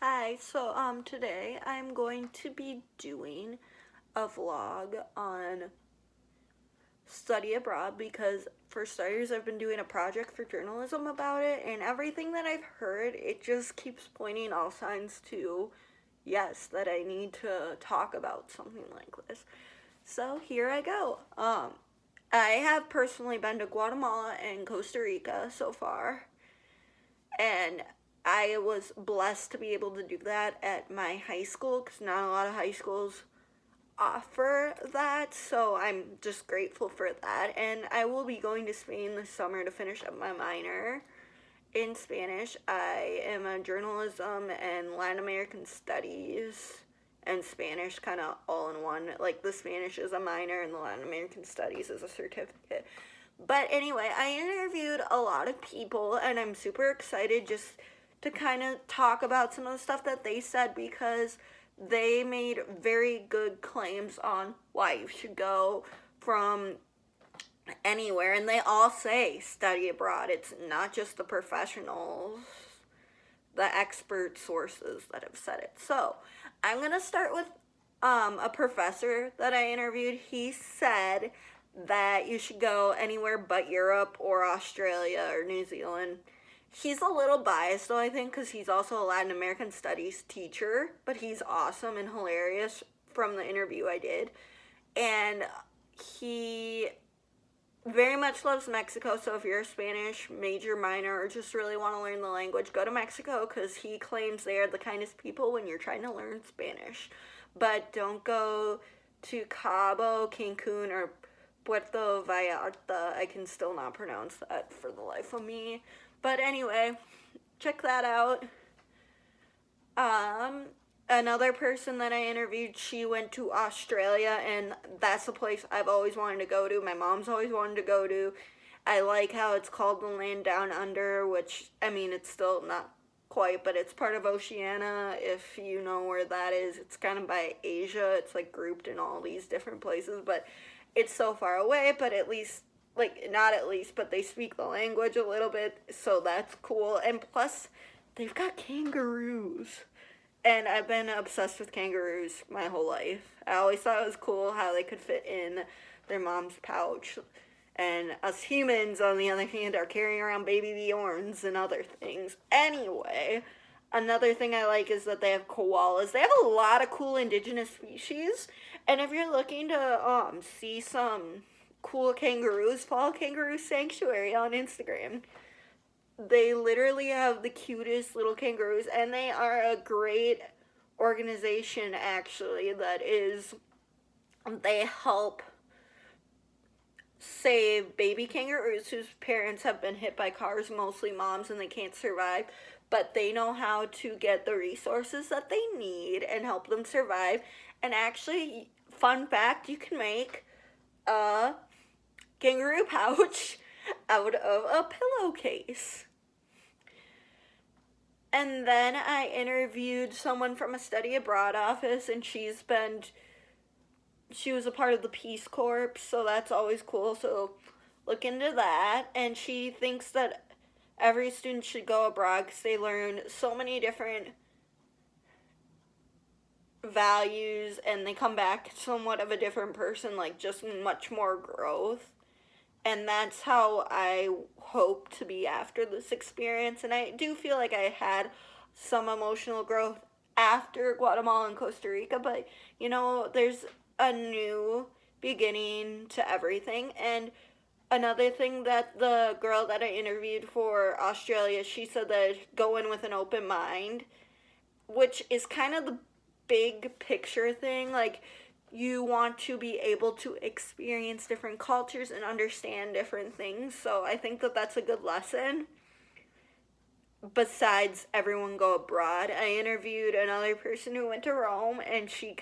Hi, today I'm going to be doing a vlog on study abroad because for starters I've been doing a project for journalism about it, and everything that I've heard, it just keeps pointing all signs to yes, that I need to talk about something like this. So here I go. I have personally been to Guatemala and Costa Rica so far, and I was blessed to be able to do that at my high school because not a lot of high schools offer that, so I'm just grateful for that. And I will be going to Spain this summer to finish up my minor in Spanish. I am a journalism and Latin American studies and Spanish kind of all in one. Like the Spanish is a minor and the Latin American studies is a certificate. But anyway, I interviewed a lot of people and I'm super excited just to kind of talk about some of the stuff that they said because they made very good claims on why you should go from anywhere, and they all say study abroad. It's not just the professionals, the expert sources that have said it. So I'm gonna start with a professor that I interviewed. He said that you should go anywhere but Europe or Australia or New Zealand. He's a little biased though, I think, because he's also a Latin American studies teacher, but he's awesome and hilarious from the interview I did. And he very much loves Mexico, so if you're a Spanish major, minor, or just really want to learn the language, go to Mexico because he claims they are the kindest people when you're trying to learn Spanish. But don't go to Cabo, Cancun, or Puerto Vallarta. I can still not pronounce that for the life of me. But anyway, check that out. Another person that I interviewed, she went to Australia, and that's the place I've always wanted to go to. My mom's always wanted to go to. I like how it's called the land down under, which, I mean, it's still not quite, but it's part of Oceania, if you know where that is. It's kind of by Asia. It's like grouped in all these different places, but it's so far away, but at least, like, not at least, but they speak the language a little bit, so that's cool. And plus, they've got kangaroos. And I've been obsessed with kangaroos my whole life. I always thought it was cool how they could fit in their mom's pouch. And us humans, on the other hand, are carrying around baby Bjorns and other things. Anyway, another thing I like is that they have koalas. They have a lot of cool indigenous species. And if you're looking to see some cool kangaroos, follow Kangaroo Sanctuary on Instagram. They literally have the cutest little kangaroos, and they are a great organization, actually, they help save baby kangaroos whose parents have been hit by cars, mostly moms, and they can't survive, but they know how to get the resources that they need and help them survive. And actually, fun fact, you can make a kangaroo pouch out of a pillowcase. And then I interviewed someone from a study abroad office, and she was a part of the Peace Corps, so that's always cool. So look into that. And she thinks that every student should go abroad because they learn so many different values and they come back somewhat of a different person, like just much more growth. And that's how I hope to be after this experience. And I do feel like I had some emotional growth after Guatemala and Costa Rica, but there's a new beginning to everything. And another thing that the girl that I interviewed for Australia, she said that go in with an open mind, which is kind of the big picture thing. Like, you want to be able to experience different cultures and understand different things. So I think that that's a good lesson. Besides everyone go abroad, I interviewed another person who went to Rome, and she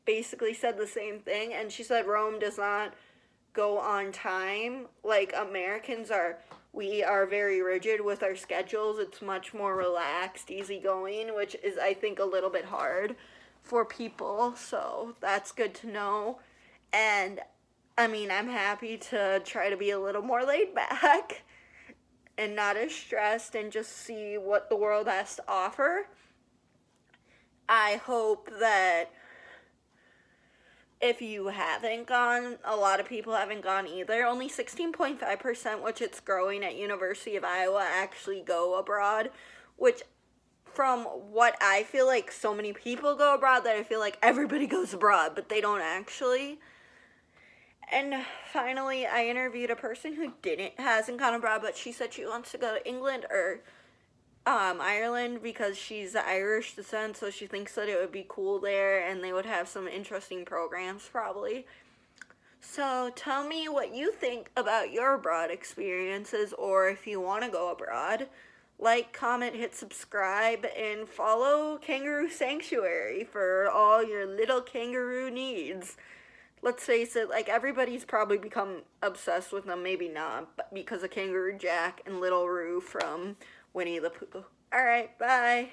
basically said the same thing. And she said Rome does not go on time like Americans are. We are very rigid with our schedules. It's much more relaxed, easygoing, which is, I think, a little bit hard for people, so that's good to know. And I mean, I'm happy to try to be a little more laid back and not as stressed and just see what the world has to offer. I hope that if you haven't gone, a lot of people haven't gone either. Only 16.5%, which it's growing at University of Iowa, actually go abroad, which from what I feel like so many people go abroad that I feel like everybody goes abroad, but they don't actually. And finally, I interviewed a person who hasn't gone abroad, but she said she wants to go to England or Ireland because she's Irish descent, so she thinks that it would be cool there and they would have some interesting programs probably. So tell me what you think about your abroad experiences, or if you want to go abroad. Like, comment, hit subscribe, and follow Kangaroo Sanctuary for all your little kangaroo needs. Let's face it, like, everybody's probably become obsessed with them, maybe not, but because of Kangaroo Jack and Little Roo from Winnie the Pooh. Alright, bye.